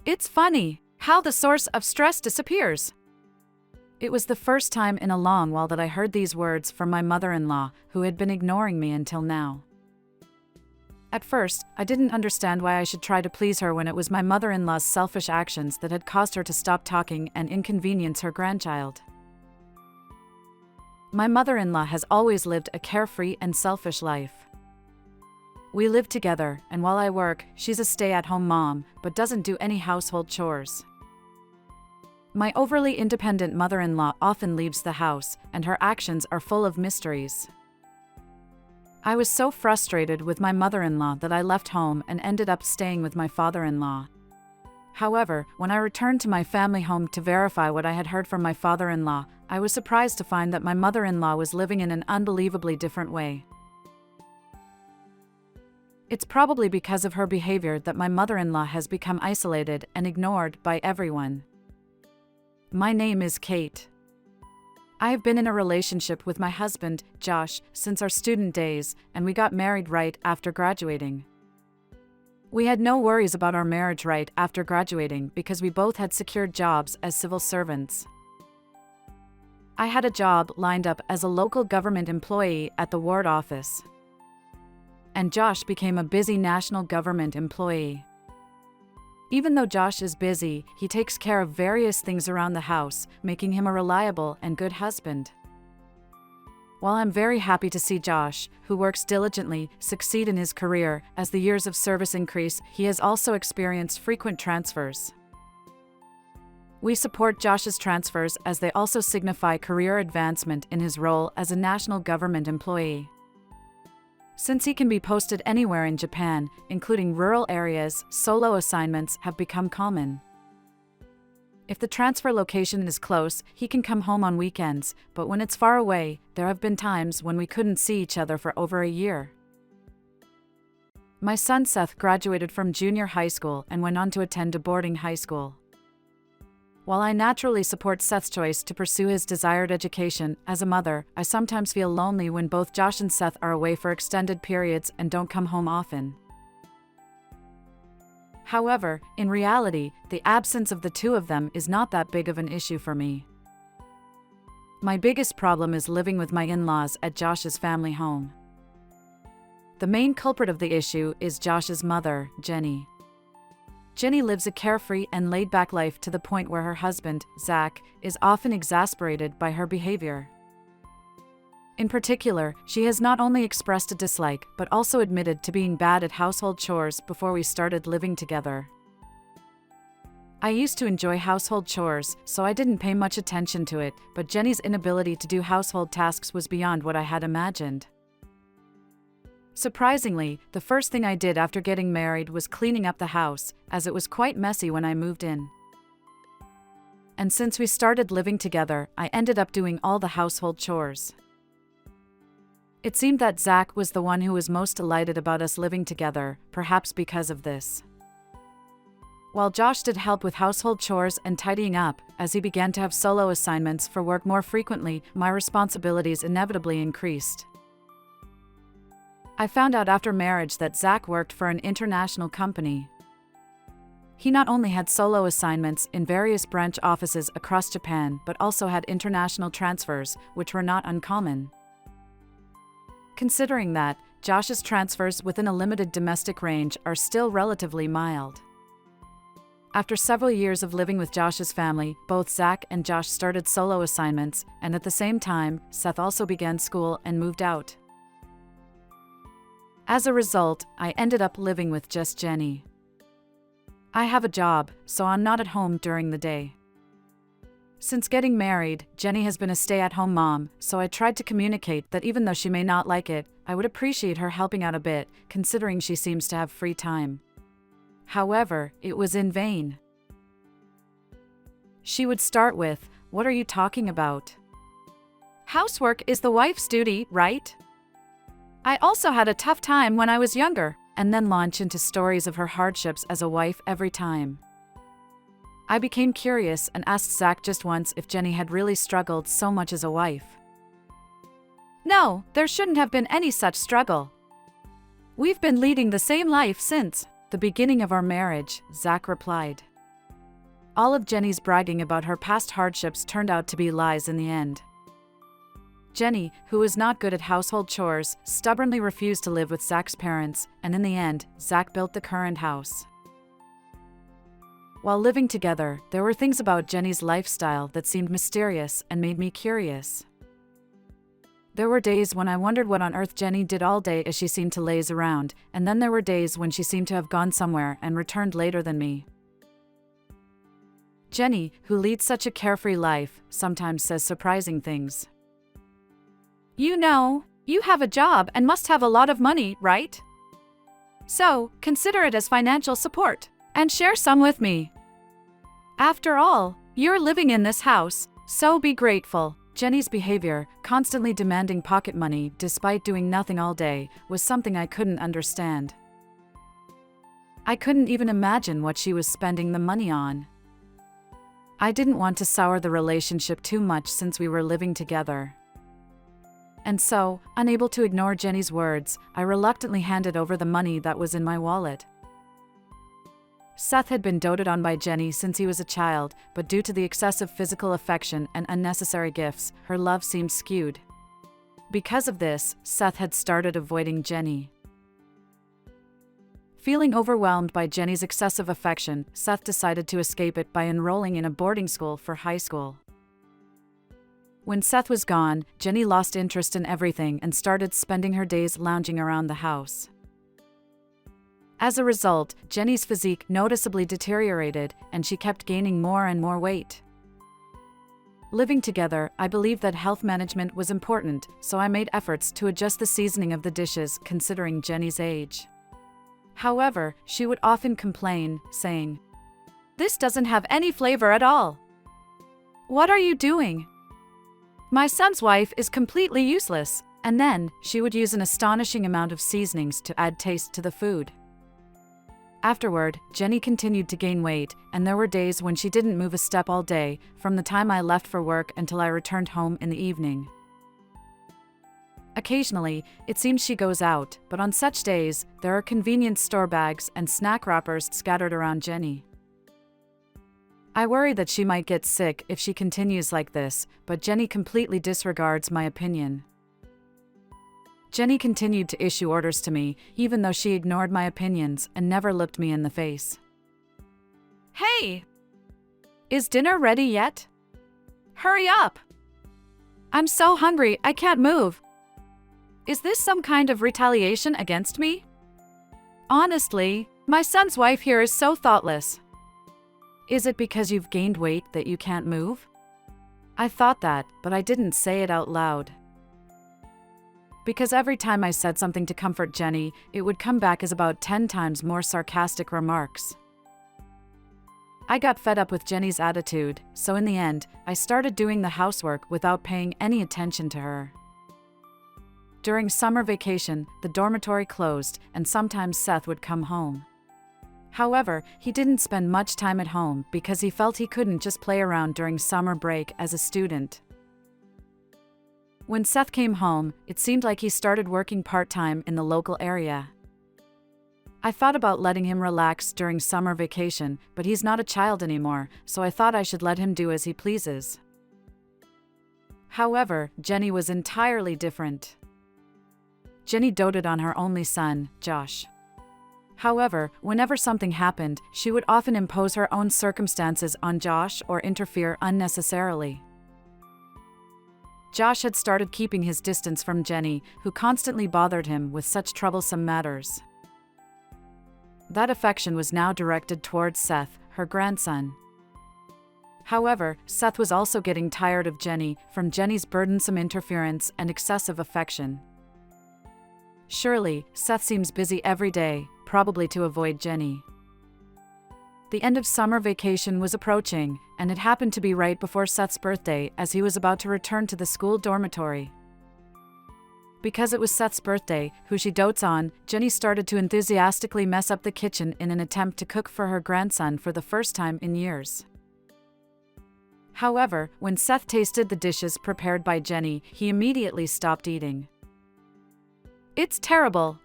It's funny how the source of stress disappears. It was the first time in a long while that I heard these words from my mother-in-law, who had been ignoring me until now. At first, I didn't understand why I should try to please her when it was my mother-in-law's selfish actions that had caused her to stop talking and inconvenience her grandchild. My mother-in-law has always lived a carefree and selfish life. We live together, and while I work, she's a stay-at-home mom, but doesn't do any household chores. My overly independent mother-in-law often leaves the house, and her actions are full of mysteries. I was so frustrated with my mother-in-law that I left home and ended up staying with my father-in-law. However, when I returned to my family home to verify what I had heard from my father-in-law, I was surprised to find that my mother-in-law was living in an unbelievably different way. It's probably because of her behavior that my mother-in-law has become isolated and ignored by everyone. My name is Kate. I have been in a relationship with my husband, Josh, since our student days, and we got married right after graduating. We had no worries about our marriage right after graduating because we both had secured jobs as civil servants. I had a job lined up as a local government employee at the ward office. And Josh became a busy national government employee. Even though Josh is busy, he takes care of various things around the house, making him a reliable and good husband. While I'm very happy to see Josh, who works diligently, succeed in his career, as the years of service increase, he has also experienced frequent transfers. We support Josh's transfers as they also signify career advancement in his role as a national government employee. Since he can be posted anywhere in Japan, including rural areas, solo assignments have become common. If the transfer location is close, he can come home on weekends, but when it's far away, there have been times when we couldn't see each other for over a year. My son Seth graduated from junior high school and went on to attend a boarding high school. While I naturally support Seth's choice to pursue his desired education, as a mother, I sometimes feel lonely when both Josh and Seth are away for extended periods and don't come home often. However, in reality, the absence of the two of them is not that big of an issue for me. My biggest problem is living with my in-laws at Josh's family home. The main culprit of the issue is Josh's mother, Jenny. Jenny lives a carefree and laid-back life to the point where her husband, Zach, is often exasperated by her behavior. In particular, she has not only expressed a dislike but also admitted to being bad at household chores before we started living together. I used to enjoy household chores, so I didn't pay much attention to it, but Jenny's inability to do household tasks was beyond what I had imagined. Surprisingly, the first thing I did after getting married was cleaning up the house, as it was quite messy when I moved in. And since we started living together, I ended up doing all the household chores. It seemed that Zach was the one who was most delighted about us living together, perhaps because of this. While Josh did help with household chores and tidying up, as he began to have solo assignments for work more frequently, my responsibilities inevitably increased. I found out after marriage that Zach worked for an international company. He not only had solo assignments in various branch offices across Japan, but also had international transfers, which were not uncommon. Considering that, Josh's transfers within a limited domestic range are still relatively mild. After several years of living with Josh's family, both Zach and Josh started solo assignments, and at the same time, Seth also began school and moved out. As a result, I ended up living with just Jenny. I have a job, so I'm not at home during the day. Since getting married, Jenny has been a stay-at-home mom, so I tried to communicate that even though she may not like it, I would appreciate her helping out a bit, considering she seems to have free time. However, it was in vain. She would start with, "What are you talking about? Housework is the wife's duty, right? I also had a tough time when I was younger," and then launch into stories of her hardships as a wife every time. I became curious and asked Zach just once if Jenny had really struggled so much as a wife. "No, there shouldn't have been any such struggle. We've been leading the same life since the beginning of our marriage," Zach replied. All of Jenny's bragging about her past hardships turned out to be lies in the end. Jenny, who was not good at household chores, stubbornly refused to live with Zach's parents, and in the end, Zach built the current house. While living together, there were things about Jenny's lifestyle that seemed mysterious and made me curious. There were days when I wondered what on earth Jenny did all day as she seemed to laze around, and then there were days when she seemed to have gone somewhere and returned later than me. Jenny, who leads such a carefree life, sometimes says surprising things. You know, you have a job and must have a lot of money, right? So, consider it as financial support, and share some with me. After all, you're living in this house, so be grateful. Jenny's behavior, constantly demanding pocket money despite doing nothing all day, was something I couldn't understand. I couldn't even imagine what she was spending the money on. I didn't want to sour the relationship too much since we were living together. And so, unable to ignore Jenny's words, I reluctantly handed over the money that was in my wallet. Seth had been doted on by Jenny since he was a child, but due to the excessive physical affection and unnecessary gifts, her love seemed skewed. Because of this, Seth had started avoiding Jenny. Feeling overwhelmed by Jenny's excessive affection, Seth decided to escape it by enrolling in a boarding school for high school. When Seth was gone, Jenny lost interest in everything and started spending her days lounging around the house. As a result, Jenny's physique noticeably deteriorated, and she kept gaining more and more weight. Living together, I believed that health management was important, so I made efforts to adjust the seasoning of the dishes considering Jenny's age. However, she would often complain, saying, "This doesn't have any flavor at all. What are you doing? My son's wife is completely useless." And then, she would use an astonishing amount of seasonings to add taste to the food. Afterward, Jenny continued to gain weight, and there were days when she didn't move a step all day, from the time I left for work until I returned home in the evening. Occasionally, it seems she goes out, but on such days, there are convenience store bags and snack wrappers scattered around Jenny. I worry that she might get sick if she continues like this, but Jenny completely disregards my opinion. Jenny continued to issue orders to me, even though she ignored my opinions and never looked me in the face. "Hey! Is dinner ready yet? Hurry up! I'm so hungry I can't move. Is this some kind of retaliation against me? Honestly, my son's wife here is so thoughtless. Is it because you've gained weight that you can't move?" I thought that, but I didn't say it out loud. Because every time I said something to comfort Jenny, it would come back as about 10 times more sarcastic remarks. I got fed up with Jenny's attitude, so in the end, I started doing the housework without paying any attention to her. During summer vacation, the dormitory closed, and sometimes Seth would come home. However, he didn't spend much time at home because he felt he couldn't just play around during summer break as a student. When Seth came home, it seemed like he started working part-time in the local area. I thought about letting him relax during summer vacation, but he's not a child anymore, so I thought I should let him do as he pleases. However, Jenny was entirely different. Jenny doted on her only son, Josh. However, whenever something happened, she would often impose her own circumstances on Josh or interfere unnecessarily. Josh had started keeping his distance from Jenny, who constantly bothered him with such troublesome matters. That affection was now directed towards Seth, her grandson. However, Seth was also getting tired of Jenny from Jenny's burdensome interference and excessive affection. Surely, Seth seems busy every day, probably to avoid Jenny. The end of summer vacation was approaching, and it happened to be right before Seth's birthday as he was about to return to the school dormitory. Because it was Seth's birthday, who she dotes on, Jenny started to enthusiastically mess up the kitchen in an attempt to cook for her grandson for the first time in years. However, when Seth tasted the dishes prepared by Jenny, he immediately stopped eating. "It's terrible.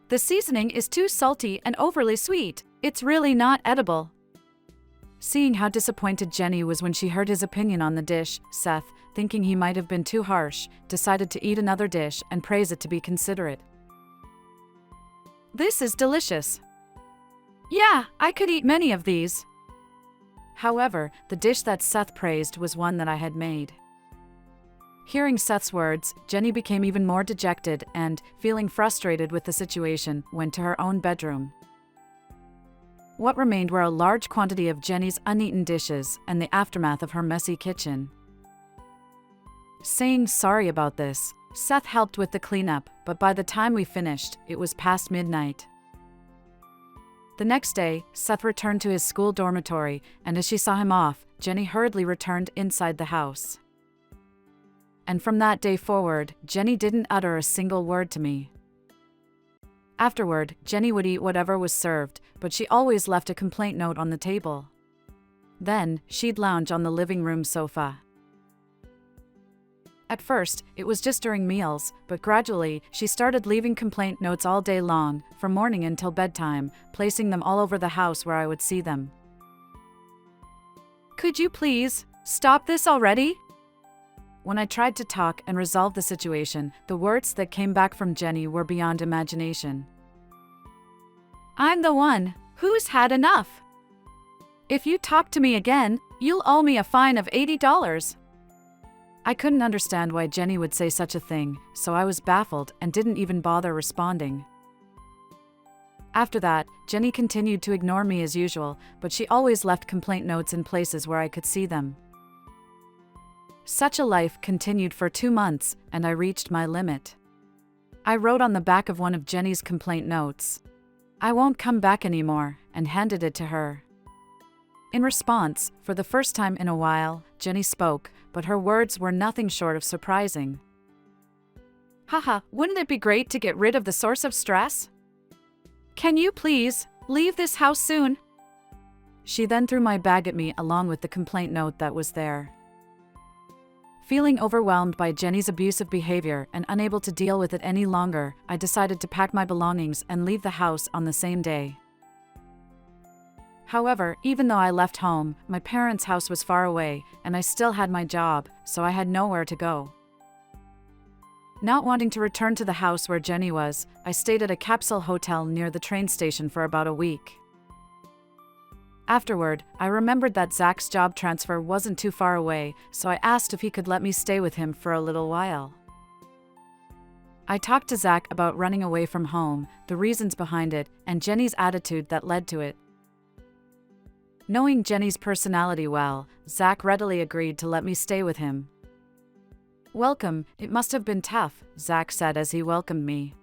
The seasoning is too salty and overly sweet. It's really not edible." Seeing how disappointed Jenny was when she heard his opinion on the dish, Seth, thinking he might have been too harsh, decided to eat another dish and praise it to be considerate. "This is delicious. Yeah, I could eat many of these." However, the dish that Seth praised was one that I had made. Hearing Seth's words, Jenny became even more dejected and, feeling frustrated with the situation, went to her own bedroom. What remained were a large quantity of Jenny's uneaten dishes and the aftermath of her messy kitchen. Saying sorry about this, Seth helped with the cleanup, but by the time we finished, it was past midnight. The next day, Seth returned to his school dormitory, and as she saw him off, Jenny hurriedly returned inside the house. And from that day forward, Jenny didn't utter a single word to me. Afterward, Jenny would eat whatever was served, but she always left a complaint note on the table. Then, she'd lounge on the living room sofa. At first, it was just during meals, but gradually, she started leaving complaint notes all day long, from morning until bedtime, placing them all over the house where I would see them. "Could you please stop this already?" When I tried to talk and resolve the situation, the words that came back from Jenny were beyond imagination. "I'm the one who's had enough. If you talk to me again, you'll owe me a fine of $80. I couldn't understand why Jenny would say such a thing, so I was baffled and didn't even bother responding. After that, Jenny continued to ignore me as usual, but she always left complaint notes in places where I could see them. Such a life continued for 2 months, and I reached my limit. I wrote on the back of one of Jenny's complaint notes, "I won't come back anymore," and handed it to her. In response, for the first time in a while, Jenny spoke, but her words were nothing short of surprising. "Haha, wouldn't it be great to get rid of the source of stress? Can you please leave this house soon?" She then threw my bag at me along with the complaint note that was there. Feeling overwhelmed by Jenny's abusive behavior and unable to deal with it any longer, I decided to pack my belongings and leave the house on the same day. However, even though I left home, my parents' house was far away, and I still had my job, so I had nowhere to go. Not wanting to return to the house where Jenny was, I stayed at a capsule hotel near the train station for about a week. Afterward, I remembered that Zach's job transfer wasn't too far away, so I asked if he could let me stay with him for a little while. I talked to Zach about running away from home, the reasons behind it, and Jenny's attitude that led to it. Knowing Jenny's personality well, Zach readily agreed to let me stay with him. "Welcome, it must have been tough," Zach said as he welcomed me.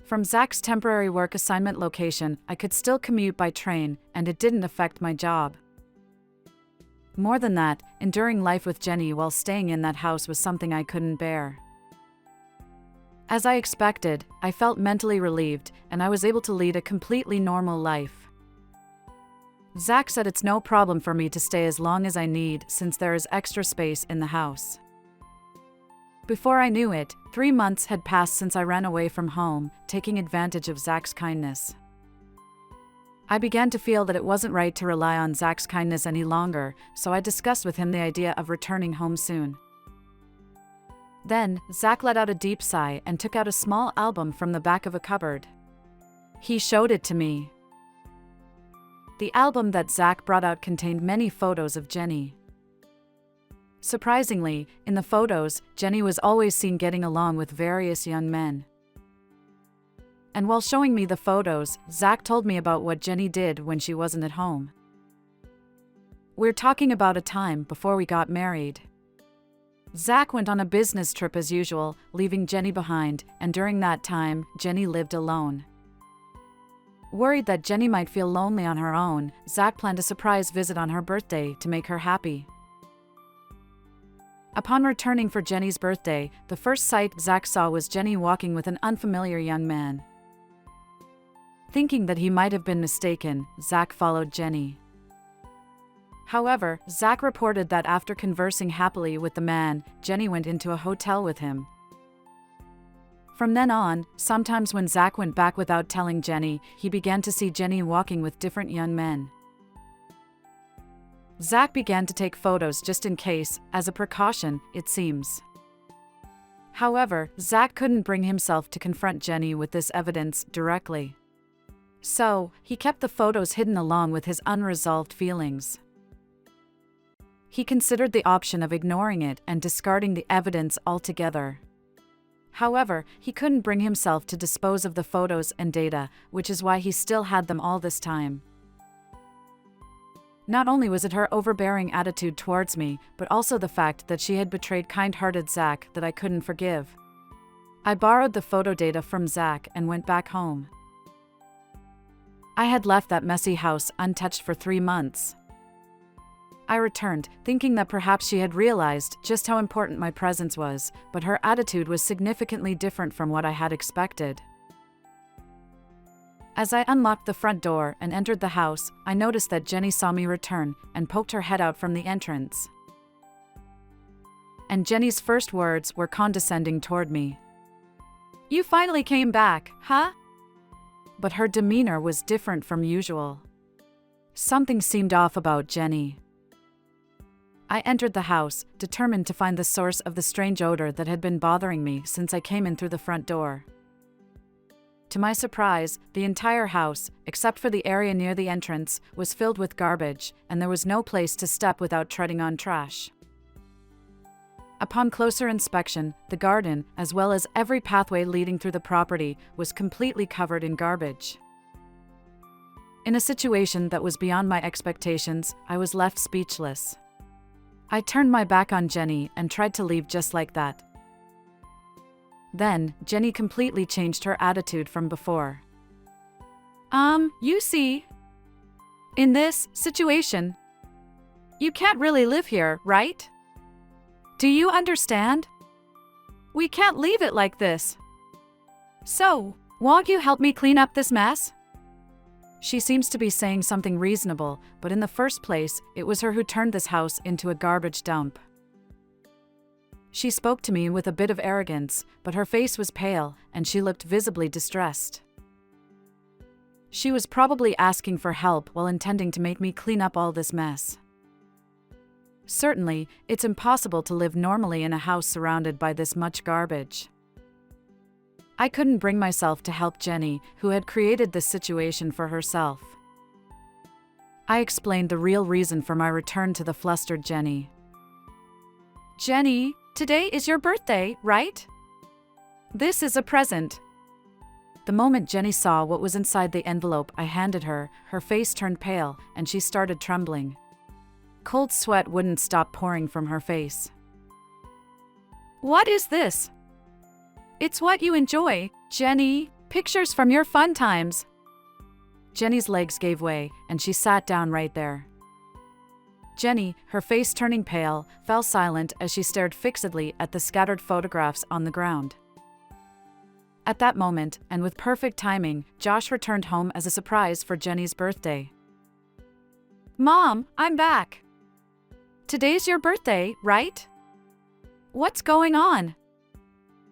From Zach's temporary work assignment location, I could still commute by train, and it didn't affect my job. More than that, enduring life with Jenny while staying in that house was something I couldn't bear. As I expected, I felt mentally relieved, and I was able to lead a completely normal life. Zach said it's no problem for me to stay as long as I need since there is extra space in the house. Before I knew it, 3 months had passed since I ran away from home, taking advantage of Zach's kindness. I began to feel that it wasn't right to rely on Zach's kindness any longer, so I discussed with him the idea of returning home soon. Then, Zach let out a deep sigh and took out a small album from the back of a cupboard. He showed it to me. The album that Zach brought out contained many photos of Jenny. Surprisingly, in the photos, Jenny was always seen getting along with various young men. And while showing me the photos, Zach told me about what Jenny did when she wasn't at home. We're talking about a time before we got married. Zach went on a business trip as usual, leaving Jenny behind, and during that time, Jenny lived alone. Worried that Jenny might feel lonely on her own, Zach planned a surprise visit on her birthday to make her happy. Upon returning for Jenny's birthday, the first sight Zach saw was Jenny walking with an unfamiliar young man. Thinking that he might have been mistaken, Zach followed Jenny. However, Zach reported that after conversing happily with the man, Jenny went into a hotel with him. From then on, sometimes when Zach went back without telling Jenny, he began to see Jenny walking with different young men. Zach began to take photos just in case, as a precaution, it seems. However, Zach couldn't bring himself to confront Jenny with this evidence directly. So, he kept the photos hidden along with his unresolved feelings. He considered the option of ignoring it and discarding the evidence altogether. However, he couldn't bring himself to dispose of the photos and data, which is why he still had them all this time. Not only was it her overbearing attitude towards me, but also the fact that she had betrayed kind-hearted Zach that I couldn't forgive. I borrowed the photo data from Zach and went back home. I had left that messy house untouched for 3 months. I returned, thinking that perhaps she had realized just how important my presence was, but her attitude was significantly different from what I had expected. As I unlocked the front door and entered the house, I noticed that Jenny saw me return and poked her head out from the entrance. And Jenny's first words were condescending toward me. "You finally came back, huh?" But her demeanor was different from usual. Something seemed off about Jenny. I entered the house, determined to find the source of the strange odor that had been bothering me since I came in through the front door. To my surprise, the entire house, except for the area near the entrance, was filled with garbage, and there was no place to step without treading on trash. Upon closer inspection, the garden, as well as every pathway leading through the property, was completely covered in garbage. In a situation that was beyond my expectations, I was left speechless. I turned my back on Jenny and tried to leave just like that. Then, Jenny completely changed her attitude from before. You see, in this situation, you can't really live here, right? Do you understand? We can't leave it like this. So, won't you help me clean up this mess?" She seems to be saying something reasonable, but in the first place, it was her who turned this house into a garbage dump. She spoke to me with a bit of arrogance, but her face was pale, and she looked visibly distressed. She was probably asking for help while intending to make me clean up all this mess. Certainly, it's impossible to live normally in a house surrounded by this much garbage. I couldn't bring myself to help Jenny, who had created this situation for herself. I explained the real reason for my return to the flustered Jenny. "Jenny, today is your birthday, right? This is a present." The moment Jenny saw what was inside the envelope I handed her, her face turned pale, and she started trembling. Cold sweat wouldn't stop pouring from her face. "What is this?" "It's what you enjoy, Jenny. Pictures from your fun times." Jenny's legs gave way, and she sat down right there. Jenny, her face turning pale, fell silent as she stared fixedly at the scattered photographs on the ground. At that moment, and with perfect timing, Josh returned home as a surprise for Jenny's birthday. "Mom, I'm back. Today's your birthday, right? What's going on?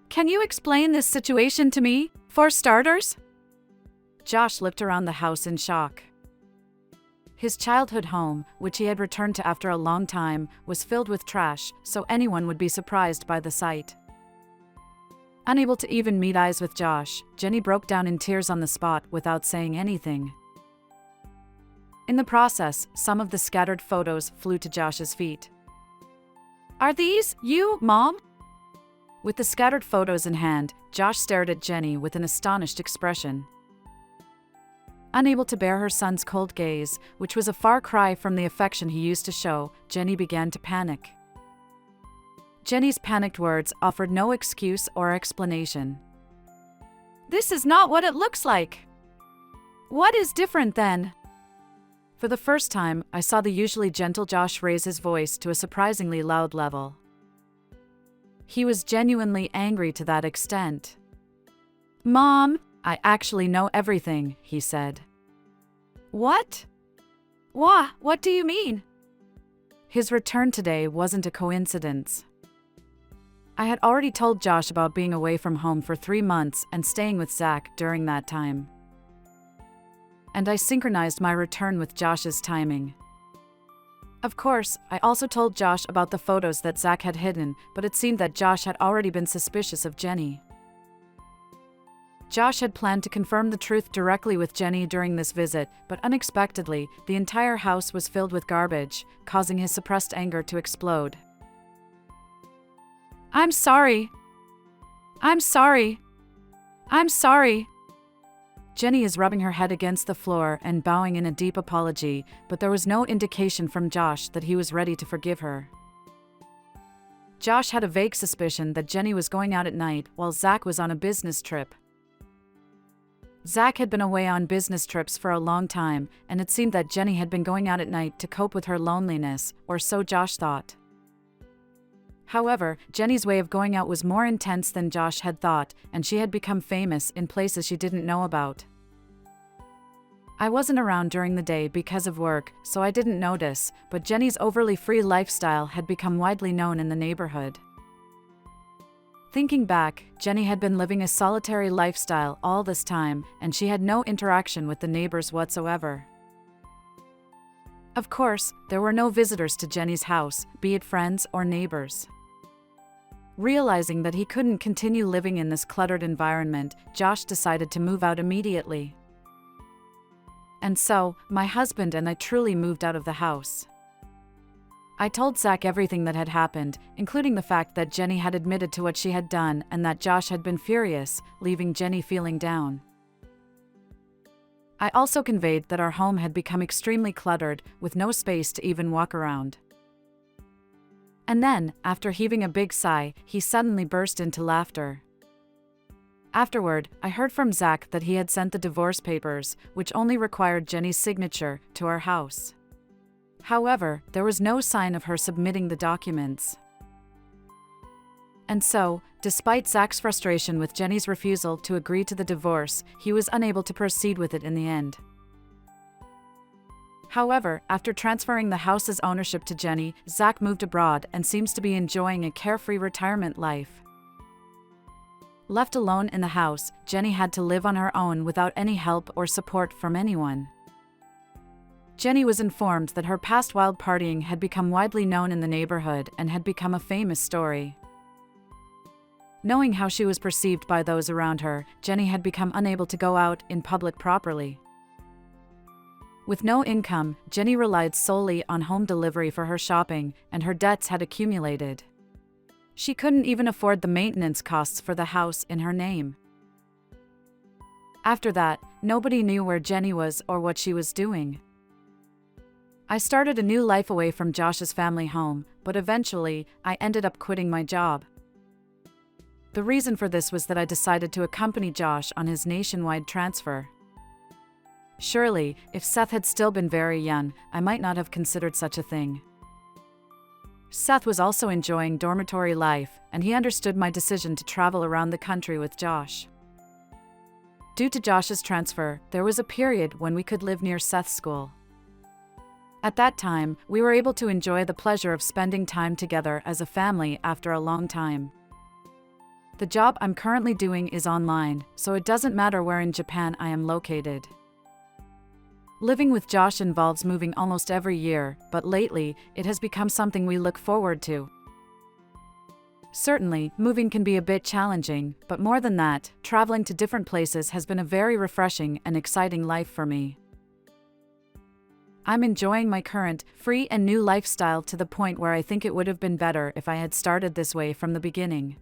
Can you explain this situation to me, for starters?" Josh looked around the house in shock. His childhood home, which he had returned to after a long time, was filled with trash, so anyone would be surprised by the sight. Unable to even meet eyes with Josh, Jenny broke down in tears on the spot without saying anything. In the process, some of the scattered photos flew to Josh's feet. "Are these you, Mom?" With the scattered photos in hand, Josh stared at Jenny with an astonished expression. Unable to bear her son's cold gaze, which was a far cry from the affection he used to show, Jenny began to panic. Jenny's panicked words offered no excuse or explanation. "This is not what it looks like. What is different then?" For the first time, I saw the usually gentle Josh raise his voice to a surprisingly loud level. He was genuinely angry to that extent. "Mom, I actually know everything," he said. "What? What do you mean?" His return today wasn't a coincidence. I had already told Josh about being away from home for 3 months and staying with Zach during that time. And I synchronized my return with Josh's timing. Of course, I also told Josh about the photos that Zach had hidden, but it seemed that Josh had already been suspicious of Jenny. Josh had planned to confirm the truth directly with Jenny during this visit, but unexpectedly, the entire house was filled with garbage, causing his suppressed anger to explode. "I'm sorry. I'm sorry. I'm sorry." Jenny is rubbing her head against the floor and bowing in a deep apology, but there was no indication from Josh that he was ready to forgive her. Josh had a vague suspicion that Jenny was going out at night while Zach was on a business trip. Zach had been away on business trips for a long time, and it seemed that Jenny had been going out at night to cope with her loneliness, or so Josh thought. However, Jenny's way of going out was more intense than Josh had thought, and she had become famous in places she didn't know about. I wasn't around during the day because of work, so I didn't notice, but Jenny's overly free lifestyle had become widely known in the neighborhood. Thinking back, Jenny had been living a solitary lifestyle all this time, and she had no interaction with the neighbors whatsoever. Of course, there were no visitors to Jenny's house, be it friends or neighbors. Realizing that he couldn't continue living in this cluttered environment, Josh decided to move out immediately. And so, my husband and I truly moved out of the house. I told Zach everything that had happened, including the fact that Jenny had admitted to what she had done and that Josh had been furious, leaving Jenny feeling down. I also conveyed that our home had become extremely cluttered, with no space to even walk around. And then, after heaving a big sigh, he suddenly burst into laughter. Afterward, I heard from Zach that he had sent the divorce papers, which only required Jenny's signature, to our house. However, there was no sign of her submitting the documents. And so, despite Zach's frustration with Jenny's refusal to agree to the divorce, he was unable to proceed with it in the end. However, after transferring the house's ownership to Jenny, Zach moved abroad and seems to be enjoying a carefree retirement life. Left alone in the house, Jenny had to live on her own without any help or support from anyone. Jenny was informed that her past wild partying had become widely known in the neighborhood and had become a famous story. Knowing how she was perceived by those around her, Jenny had become unable to go out in public properly. With no income, Jenny relied solely on home delivery for her shopping, and her debts had accumulated. She couldn't even afford the maintenance costs for the house in her name. After that, nobody knew where Jenny was or what she was doing. I started a new life away from Josh's family home, but eventually, I ended up quitting my job. The reason for this was that I decided to accompany Josh on his nationwide transfer. Surely, if Seth had still been very young, I might not have considered such a thing. Seth was also enjoying dormitory life, and he understood my decision to travel around the country with Josh. Due to Josh's transfer, there was a period when we could live near Seth's school. At that time, we were able to enjoy the pleasure of spending time together as a family after a long time. The job I'm currently doing is online, so it doesn't matter where in Japan I am located. Living with Josh involves moving almost every year, but lately, it has become something we look forward to. Certainly, moving can be a bit challenging, but more than that, traveling to different places has been a very refreshing and exciting life for me. I'm enjoying my current, free and new lifestyle to the point where I think it would have been better if I had started this way from the beginning.